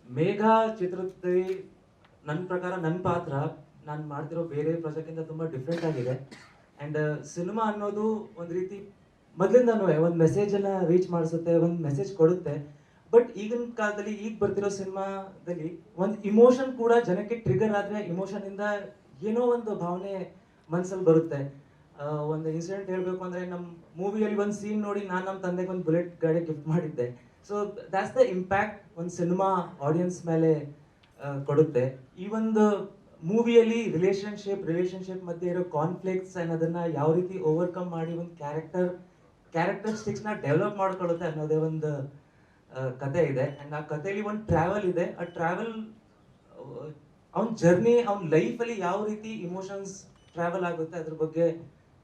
ಮೇಘ ಚಿತ್ರದಲ್ಲಿ ನನ್ನ ಪ್ರಕಾರ ನನ್ನ ಪಾತ್ರ ನಾನು ಮಾಡ್ತಿರೋ ಬೇರೆ ಪ್ರಾಜೆಕ್ಟಿಂದ ತುಂಬ ಡಿಫ್ರೆಂಟ್ ಆಗಿದೆ. ಆ್ಯಂಡ್ ಸಿನಿಮಾ ಅನ್ನೋದು ಒಂದು ರೀತಿ ಮೊದಲಿಂದನೂ ಒಂದು ಮೆಸೇಜನ್ನು ರೀಚ್ ಮಾಡಿಸುತ್ತೆ, ಒಂದು ಮೆಸೇಜ್ ಕೊಡುತ್ತೆ. ಬಟ್ ಈಗಿನ ಕಾಲದಲ್ಲಿ ಈಗ ಬರ್ತಿರೋ ಸಿನಿಮಾದಲ್ಲಿ ಒಂದು ಇಮೋಷನ್ ಕೂಡ ಜನಕ್ಕೆ ಟ್ರಿಗರ್ ಆದರೆ ಇಮೋಷನಿಂದ ಏನೋ ಒಂದು ಭಾವನೆ ಮನಸ್ಸಲ್ಲಿ ಬರುತ್ತೆ. ಒಂದು ಇನ್ಸಿಡೆಂಟ್ ಹೇಳಬೇಕು ಅಂದರೆ ನಮ್ಮ ಮೂವಿಯಲ್ಲಿ ಒಂದು ಸೀನ್ ನೋಡಿ ನಾನು ನಮ್ಮ ತಂದೆಗೆ ಒಂದು ಬುಲೆಟ್ ಗಾಡಿ ಗಿಫ್ಟ್ ಮಾಡಿದ್ದೆ. ಸೊ ದ್ಯಾಟ್ಸ್ ದ ಇಂಪ್ಯಾಕ್ಟ್ ಒಂದು ಸಿನಿಮಾ ಆಡಿಯನ್ಸ್ ಮೇಲೆ ಕೊಡುತ್ತೆ. ಈ ಒಂದು ಮೂವಿಯಲ್ಲಿ ರಿಲೇಶನ್ಶಿಪ್ ಮಧ್ಯೆ ಇರೋ ಕಾನ್ಫ್ಲಿಕ್ಟ್ಸ್ ಅನ್ನೋದನ್ನ ಯಾವ ರೀತಿ ಓವರ್ಕಮ್ ಮಾಡಿ ಒಂದು ಕ್ಯಾರೆಕ್ಟರಿಸ್ಟಿಕ್ಸ್ನ ಡೆವಲಪ್ ಮಾಡ್ಕೊಳ್ಳುತ್ತೆ ಅನ್ನೋದೇ ಒಂದು ಕತೆ ಇದೆ. ಆ್ಯಂಡ್ ಆ ಕಥೆಯಲ್ಲಿ ಒಂದು ಟ್ರಾವೆಲ್ ಇದೆ. ಆ ಟ್ರಾವೆಲ್ ಅವ್ನ ಜರ್ನಿ, ಅವ್ನ ಲೈಫಲ್ಲಿ ಯಾವ ರೀತಿ ಇಮೋಷನ್ಸ್ ಟ್ರಾವೆಲ್ ಆಗುತ್ತೆ ಅದ್ರ ಬಗ್ಗೆ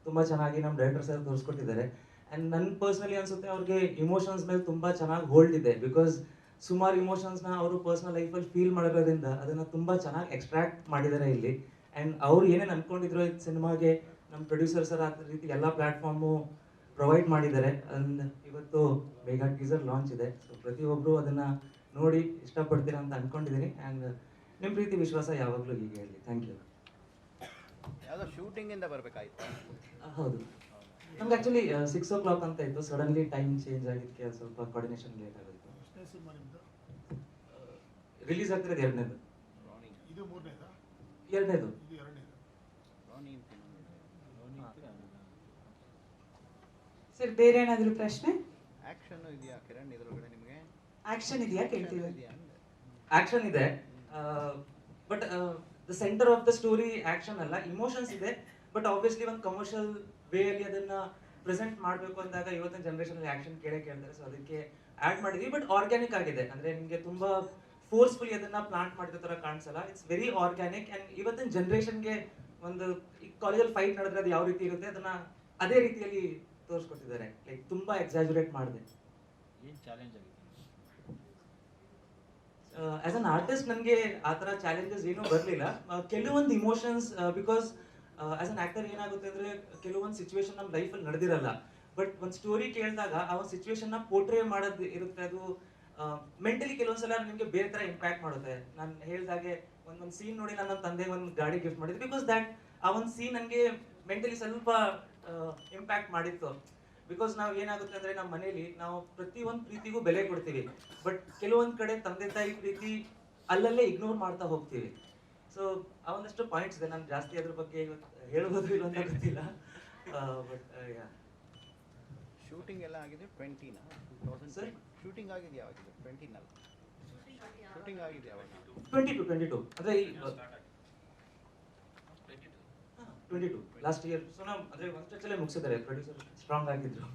ತುಂಬ ಚೆನ್ನಾಗಿ ನಮ್ಮ ಡೈರೆಕ್ಟರ್ ಸರ್ ತೋರಿಸ್ಕೊಟ್ಟಿದ್ದಾರೆ. ಆ್ಯಂಡ್ ನನ್ನ ಪರ್ಸ್ನಲಿ ಅನ್ಸುತ್ತೆ ಅವ್ರಿಗೆ ಇಮೋಷನ್ಸ್ ಮೇಲೆ ತುಂಬ ಚೆನ್ನಾಗಿ ಹೋಲ್ಡ್ ಇದೆ. ಬಿಕಾಸ್ ಸುಮಾರು ಇಮೋಷನ್ಸ್ನ ಅವರು ಪರ್ಸ್ನಲ್ ಲೈಫಲ್ಲಿ ಫೀಲ್ ಮಾಡಿರೋದ್ರಿಂದ ಅದನ್ನು ತುಂಬ ಚೆನ್ನಾಗಿ ಎಕ್ಸ್ಟ್ರಾಕ್ಟ್ ಮಾಡಿದ್ದಾರೆ ಇಲ್ಲಿ. ಆ್ಯಂಡ್ ಅವ್ರು ಏನೇನು ಅನ್ಕೊಂಡಿದ್ರು ಈ ಸಿನಿಮಾಗೆ ನಮ್ಮ ಪ್ರೊಡ್ಯೂಸರ್ ಸರ್ ಆ ರೀತಿ ಎಲ್ಲ ಪ್ಲ್ಯಾಟ್ಫಾರ್ಮು ಪ್ರೊವೈಡ್ ಮಾಡಿದ್ದಾರೆ. ಅಂಡ್ ಇವತ್ತು ಬೇಗ ಟೀಸರ್ ಲಾಂಚ್ ಇದೆ. ಸೊ ಪ್ರತಿಯೊಬ್ಬರು ಅದನ್ನು ನೋಡಿ ಇಷ್ಟಪಡ್ತೀರಾ ಅಂತ ಅಂದ್ಕೊಂಡಿದ್ದೀನಿ. ಆ್ಯಂಡ್ ನಿಮ್ಮ ಪ್ರೀತಿ ವಿಶ್ವಾಸ ಯಾವಾಗಲೂ ಹೀಗೆ ಇರಲಿ. Thank you. ಯಾವುದೋ ಶೂಟಿಂಗಿಂದ ಬರಬೇಕಾಯ್ತು. ಹೌದು, ನಮ್ಗೆ ಆ್ಯಕ್ಚುಲಿ 6 o'clock ಅಂತ ಇತ್ತು. ಸಡನ್ಲಿ ಟೈಮ್ ಚೇಂಜ್ ಆಗಿದ್ದಕ್ಕೆ ಸ್ವಲ್ಪ ಕೋಆರ್ಡಿನೇಷನ್ ಲೇಟ್ ಆಗುತ್ತೆ. ರಿಲೀಸ್ ಆಗ್ತಿರೋದು ಎರಡನೇದು. ಇದು ಮೂರನೇದಾ? ಎರಡನೇದು. ಇದು ಎರಡನೇದು. ಸರ್ ಬೇರೆ ಏನಾದರೂ ಪ್ರಶ್ನೆ? ಆಕ್ಷನ್ ಇದೆಯಾ ಕಿರಣ್ ಇದ್ರೊಳಗಡೆ ನಿಮಗೆ? ಆಕ್ಷನ್ ಇದೆಯಾ ಕೇಳ್ತೀವಿ. ಆಕ್ಷನ್ ಇದೆ, but the centre of the story action ಅಲ್ಲ, ಇಮೋಷನ್ಸ್ ಇದೆ. ಬಟ್ ಆಬ್ವಿಯಸ್ಲಿ ಒಂದು ಕಮರ್ಷಿಯಲ್ ವೇಯಲ್ಲಿ ಅದನ್ನ ಪ್ರೆಸೆಂಟ್ ಮಾಡಬೇಕು ಅಂದಾಗ ಇವತ್ತಿನ ಜನರೇಷನ್ ಆಕ್ಷನ್ ಕೇಳ್ತಾರೆ. ಸೊ ಅದಕ್ಕೆ ಆ್ಯಡ್ ಮಾಡಿದ್ವಿ. ಬಟ್ ಆರ್ಗ್ಯಾನಿಕ್ ಆಗಿದೆ. ಅಂದ್ರೆ ನಿಮಗೆ ತುಂಬಾ ಫೋರ್ಸ್ಫುಲಿ ಅದನ್ನ ಪ್ಲಾಂಟ್ ಮಾಡಿದ ತರ ಕಾಣಿಸಲ್ಲ. It's very organic. ಅಂಡ್ ಇವತ್ತಿನ ಜನರೇಷನ್ಗೆ ಒಂದು ಈ ಕಾಲೇಜಲ್ಲಿ ಫೈಟ್ ನಡೆದ್ರೆ ಅದು ಯಾವ ರೀತಿ ಇರುತ್ತೆ ಅದನ್ನ ಅದೇ ರೀತಿಯಲ್ಲಿ ತೋರಿಸ್ಕೊಟ್ಟಿದ್ದಾರೆ. ಲೈಕ್ ತುಂಬಾ ಎಕ್ಸಾಜುರೇಟ್ ಮಾಡಿದೆ. ಏನು ಚಾಲೆಂಜ್ ಆಗಿದೆ? ಆಸ್ ಅನ್ ಆರ್ಟಿಸ್ಟ್ ನನಗೆ ಆ ಥರ ಚಾಲೆಂಜಸ್ ಏನೂ ಬರಲಿಲ್ಲ. ಕೆಲವೊಂದು emotions, because as an actor ಏನಾಗುತ್ತೆ ಅಂದರೆ ಕೆಲವೊಂದು ಸಿಚುವೇಶನ್ ನಮ್ಮ ಲೈಫಲ್ಲಿ ನಡೆದಿರಲ್ಲ. ಬಟ್ ಒಂದು ಸ್ಟೋರಿ ಕೇಳಿದಾಗ ಆ ಒಂದು ಸಿಚುವೇಶನ್ನ ಪೋರ್ಟ್ರೇ ಮಾಡೋದು ಇರುತ್ತೆ. ಅದು ಮೆಂಟಲಿ ಕೆಲವೊಂದ್ಸಲ ನಿಮಗೆ ಬೇರೆ ಥರ ಇಂಪ್ಯಾಕ್ಟ್ ಮಾಡುತ್ತೆ. ನಾನು ಹೇಳಿದಾಗೆ ಒಂದು ಸೀನ್ ನೋಡಿ ನಾನು ನನ್ನ ತಂದೆಗೆ ಒಂದು ಗಾಡಿ ಗಿಫ್ಟ್ ಮಾಡಿದ್ದೆ. ಬಿಕಾಸ್ ದ್ಯಾಟ್ ಆ ಒಂದು ಸೀನ್ ನನಗೆ ಮೆಂಟಲಿ ಸ್ವಲ್ಪ ಇಂಪ್ಯಾಕ್ಟ್ ಮಾಡಿತ್ತು. ಬಿಕಾಸ್ ನಾವು ಏನಾಗುತ್ತೆ ಅಂದರೆ ನಮ್ಮ ಮನೇಲಿ ನಾವು ಪ್ರತಿಯೊಂದು ಪ್ರೀತಿಗೂ ಬೆಲೆ ಕೊಡ್ತೀವಿ. ಬಟ್ ಕೆಲವೊಂದು ಕಡೆ ತಂದೆ ತಾಯಿ ಪ್ರೀತಿ ಅಲ್ಲಲ್ಲೇ ಇಗ್ನೋರ್ ಮಾಡ್ತಾ ಹೋಗ್ತೀವಿ. ಸೊ ಆ ಒಂದಷ್ಟು ಪಾಯಿಂಟ್ಸ್ ಇದೆ. ನಾನು ಜಾಸ್ತಿ ಅದ್ರ ಬಗ್ಗೆ ಇವತ್ತು ಹೇಳ್ಬೋದು ಇಲ್ಲ ಅಂತ ಗೊತ್ತಿಲ್ಲ. ಬಟ್ ಶೂಟಿಂಗ್ ಎಲ್ಲ ಆಗಿದೆ 20 ಸರ್ ಶೂಟಿಂಗ್ ಆಗಿದೆ ಯಾವಾಗಿದೆ? 20 ಶೂಟಿಂಗ್ ಆಗಿದೆ ಯಾವಾಗ? 22 ಅಂದರೆ 22 ಲಾಸ್ಟ್ ಇಯರ್. ಸೊ ನಾವು ಅಂದರೆ ಒಂದು ಸ್ಟ್ರೆಚಲ್ಲೇ ಮುಗಿಸಿದ್ದಾರೆ. ಪ್ರೊಡ್ಯೂಸರ್ ಸ್ಟ್ರಾಂಗ್ ಆಗಿದ್ರು.